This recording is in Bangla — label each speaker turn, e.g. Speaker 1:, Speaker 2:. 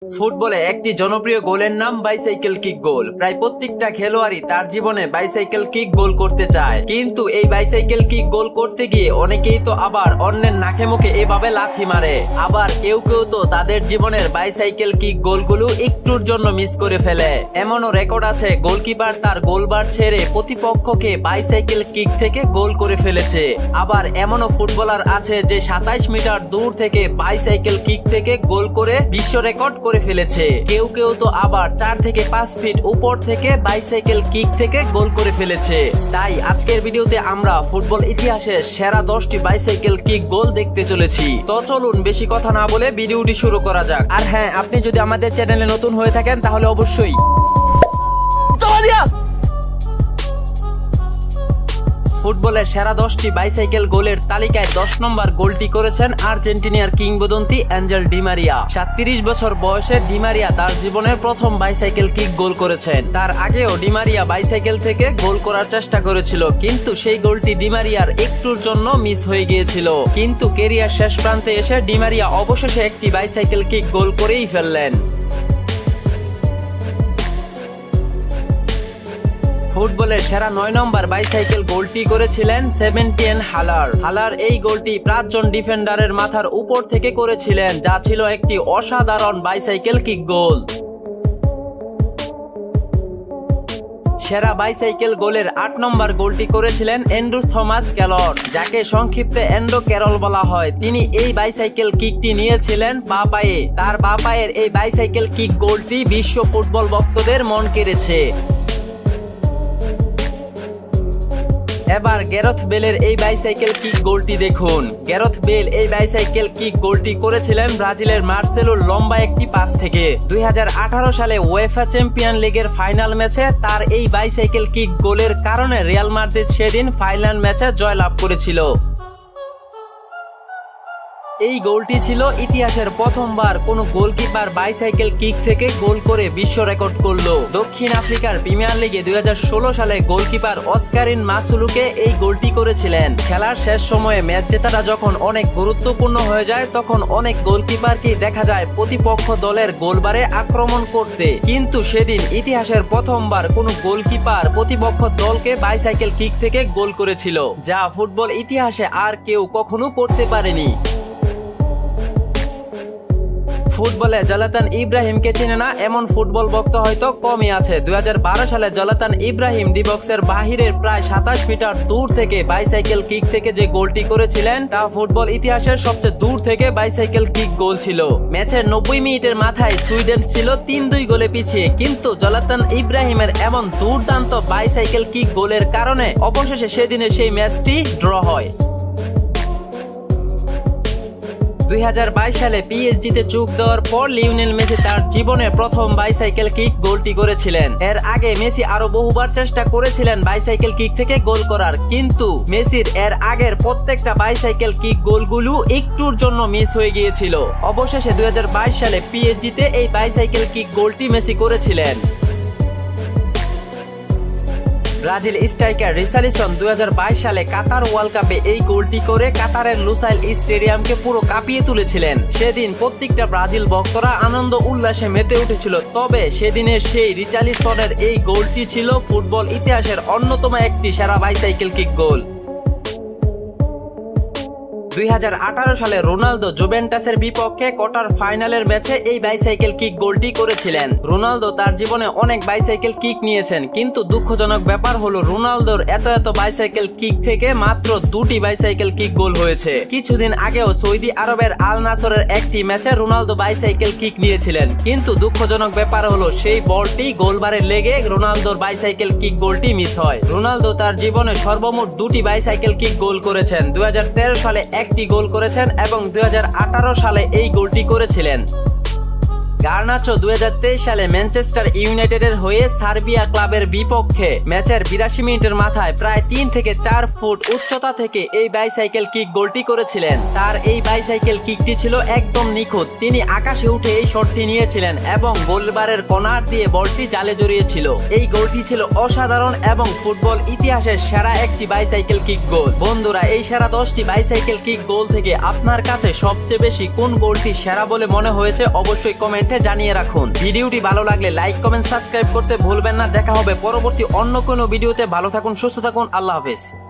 Speaker 1: ফুটবলে একটি জনপ্রিয় গোলের নাম বাইসাইকেল কিক গোল। প্রায় প্রত্যেকটা খেলোয়াড়ই তার জীবনে বাইসাইকেল কিক গোল করতে চায়, কিন্তু এই বাইসাইকেল কিক গোল করতে গিয়ে অনেকেই তো আবার অন্যের নাকে মুখে এভাবে লাথি মারে। আবার কেউ কেউ তো তাদের জীবনের বাইসাইকেল কিক গোলগুলো একটুর জন্য মিস করে ফেলে। এমনও রেকর্ড আছে গোলকিপার তার গোলবার ছেড়ে প্রতিপক্ষকে বাইসাইকেল কিক থেকে গোল করে ফেলেছে। আবার এমনও ফুটবলার আছে যে 27 মিটার দূর থেকে বাইসাইকেল কিক থেকে গোল করে বিশ্ব রেকর্ড করে ফেলেছে। কেউ কেউ তো আবার 4 থেকে 5 ফিট উপর থেকে বাইসাইকেল কিক থেকে গোল করে ফেলেছে। তাই আজকের ভিডিওতে আমরা ফুটবল ইতিহাসের সেরা 10টি বাইসাইকেল কিক গোল দেখতে চলেছি। তো চলুন বেশি কথা না বলে ভিডিওটি শুরু করা যাক। আর হ্যাঁ, আপনি যদি আমাদের চ্যানেলে নতুন হয়ে থাকেন তাহলে অবশ্যই ফুটবলের সেরা 10টি বাইসাইকেল গোলের তালিকায় 10 নম্বর গোলটি করেছেন আর্জেন্টিনার কিংবদন্তি অ্যাঞ্জেল ডি মারিয়া। 37 বছর বয়সে ডি মারিয়া তার জীবনের প্রথম বাইসাইকেল কিক গোল করেছেন। তার আগেও ডি মারিয়া বাইসাইকেল থেকে গোল করার চেষ্টা করেছিল, কিন্তু সেই গোলটি ডি মারিয়ার একটুর জন্য মিস হয়ে গিয়েছিল। কিন্তু ক্যারিয়ার শেষ প্রান্তে এসে ডি মারিয়া অবশেষে একটি বাইসাইকেল কিক গোল করেই ফেললেন। ফুটবলের সেরা 9 নম্বর বাইসাইকেল গোলটি করেছিলেন সেবাস্টিয়ান হালার। হালার এই গোলটি 5 জন ডিফেন্ডারের মাথার উপর থেকে করেছিলেন, যা ছিল একটি অসাধারণ বাইসাইকেল কিক গোল। সেরা বাইসাইকেল গোলের 8 নম্বর গোলটি করেছিলেন অ্যান্ড্রু থমাস ক্যালর, যাকে সংক্ষিপ্তে অ্যান্ড্রো ক্যারল বলা হয়। তিনি এই বাইসাইকেল কিকটি নিয়েছিলেন বাঁ পায়ে। তার বাঁ পায়ের এই বাইসাইকেল কিক গোলটি বিশ্ব ফুটবল ভক্তদের মন কেড়েছে। এবার গ্যারেথ বেলের এই বাইসাইকেল কিক গোলটি দেখুন। গ্যারেথ বেল এই বাইসাইকেল কিক গোলটি করেছিলেন ব্রাজিলের মার্সেলোর লম্বা একটি পাস থেকে। 2018 সালে উয়েফা চ্যাম্পিয়ন লিগের ফাইনাল ম্যাচে তার এই বাইসাইকেল কিক গোলের কারণে রিয়াল মাদ্রিদ সেদিন ফাইনাল ম্যাচে জয়লাভ করেছিল। এই গোলটি ছিল ইতিহাসের প্রথমবার কোনো গোলকিপার বাইসাইকেল কিক থেকে গোল করে বিশ্ব রেকর্ড করলো। দক্ষিণ আফ্রিকার প্রিমিয়ার লিগে 2016 সালে গোলকিপার অস্কারিন মাসুলুকে এই গোলটি করেছিলেন। খেলার শেষ সময়ে ম্যাচ জেতাটা যখন অনেক গুরুত্বপূর্ণ হয়ে যায়, তখন অনেক গোলকিপারকে দেখা যায় প্রতিপক্ষ দলের গোলবারে আক্রমণ করতে, কিন্তু সেদিন ইতিহাসের প্রথমবার কোনো গোলকিপার প্রতিপক্ষ দলকে বাইসাইকেল কিক থেকে গোল করেছিল, যা ফুটবল ইতিহাসে আর কেউ কখনো করতে পারেনি। ফুটবলে জলাতান ইব্রাহিমকে চেনে না এমন ফুটবল ভক্ত হয়তো কমই আছে। 2012 সালে জলাতান ইব্রাহিম ডি বক্সের বাহিরের প্রায় 27 মিটার দূর থেকে বাইসাইকেল কিক থেকে যে গোলটি করেছিলেন, তা ফুটবল ইতিহাসের সবচেয়ে দূর থেকে বাইসাইকেল কিক গোল ছিল। ম্যাচের 90 মিনিটের মাথায় সুইডেন ছিল 3-2 গোলে পিছিয়ে, কিন্তু জলাতান ইব্রাহিমের এমন দুর্দান্ত বাইসাইকেল কিক গোলের কারণে অবশেষে সেদিনের সেই ম্যাচটি ড্র হয়। 2022 সালে পিএসজিতে যোগ দেওয়ার পর লিওনেল মেসি তার জীবনের প্রথম বাইসাইকেল কিক গোলটি করেছিলেন। এর আগে মেসি আরো বহুবার চেষ্টা করেছিলেন বাইসাইকেল কিক থেকে গোল করার, কিন্তু মেসির এর আগের প্রত্যেকটা বাইসাইকেল কিক গোলগুলো একটুর জন্য মিস হয়ে গিয়েছিল। অবশেষে 2022 সালে পিএসজিতে এই বাইসাইকেল কিক গোলটি মেসি করেছিলেন। ব্রাজিল স্ট্রাইকার রিচার্লিসন 2022 সালে কাতার ওয়ার্ল্ড কাপে এই গোলটি করে কাতারের লুসাইল স্টেডিয়ামকে পুরো কাঁপিয়ে তুলেছিলেন। সেদিন প্রত্যেকটা ব্রাজিল ভক্তরা আনন্দ উল্লাসে মেতে উঠেছিল। তবে সেদিনের সেই রিচার্লিসনের এই গোলটি ছিল ফুটবল ইতিহাসের অন্যতম একটি সেরা বাইসাইকেল কিক গোল। 2018 সালে রোনালদো জুভেন্টাসের বিপক্ষে কোয়ার্টার ফাইনালের ম্যাচে এই বাইসাইকেল কিক গোলটি করেছিলেন। রোনালদো তার জীবনে অনেক বাইসাইকেল কিক নিয়েছেন, কিন্তু দুঃখজনক ব্যাপার হলো রোনালদোর এত বাইসাইকেল কিক থেকে মাত্র 2টি বাইসাইকেল কিক গোল হয়েছে। কিছুদিন আগেও সৌদি আরবের আল নাসরের একটি ম্যাচে রোনালদো বাইসাইকেল কিক নিয়েছিলেন, কিন্তু দুঃখজনক ব্যাপার হলো সেই বলটি গোলবারে লেগে রোনালদোর বাইসাইকেল কিক গোলটি মিস হয়। রোনালদো তার জীবনে সর্বমোট 2টি বাইসাইকেল কিক গোল করেছেন। 2013 সালে একটি গোল করেছেন এবং 2018 সালে এই গোলটি করেছিলেন। গার্নাচো 2023 সালে ম্যানচেস্টার ইউনাইটেডের হয়ে সার্বিয়া ক্লাবের বিপক্ষে ম্যাচের 82 মিনিটের মাথায় প্রায় 3 থেকে 4 ফুট উচ্চতা থেকে এই বাইসাইকেল কিক গোলটি করেছিলেন। তার এই বাইসাইকেল কিকটি ছিল একদম নিখুঁত। তিনি আকাশে উঠে এই শটটি নিয়েছিলেন এবং গোলবারের কর্নার দিয়ে বলটি জালে জড়িয়েছিল। এই গোলটি ছিল অসাধারণ এবং ফুটবল ইতিহাসের সেরা একটি বাইসাইকেল কিক গোল। বন্ধুরা, এই সেরা 10টি বাইসাইকেল কিক গোল থেকে আপনার কাছে সবচেয়ে বেশি কোন গোলটি সেরা বলে মনে হয়েছে অবশ্যই কমেন্টে জানিয়ে রাখুন। ভিডিওটি ভালো লাগলে লাইক কমেন্ট সাবস্ক্রাইব করতে ভুলবেন না। দেখা হবে পরবর্তী অন্য কোনো ভিডিওতে। ভালো থাকুন, সুস্থ থাকুন, আল্লাহ হাফেজ।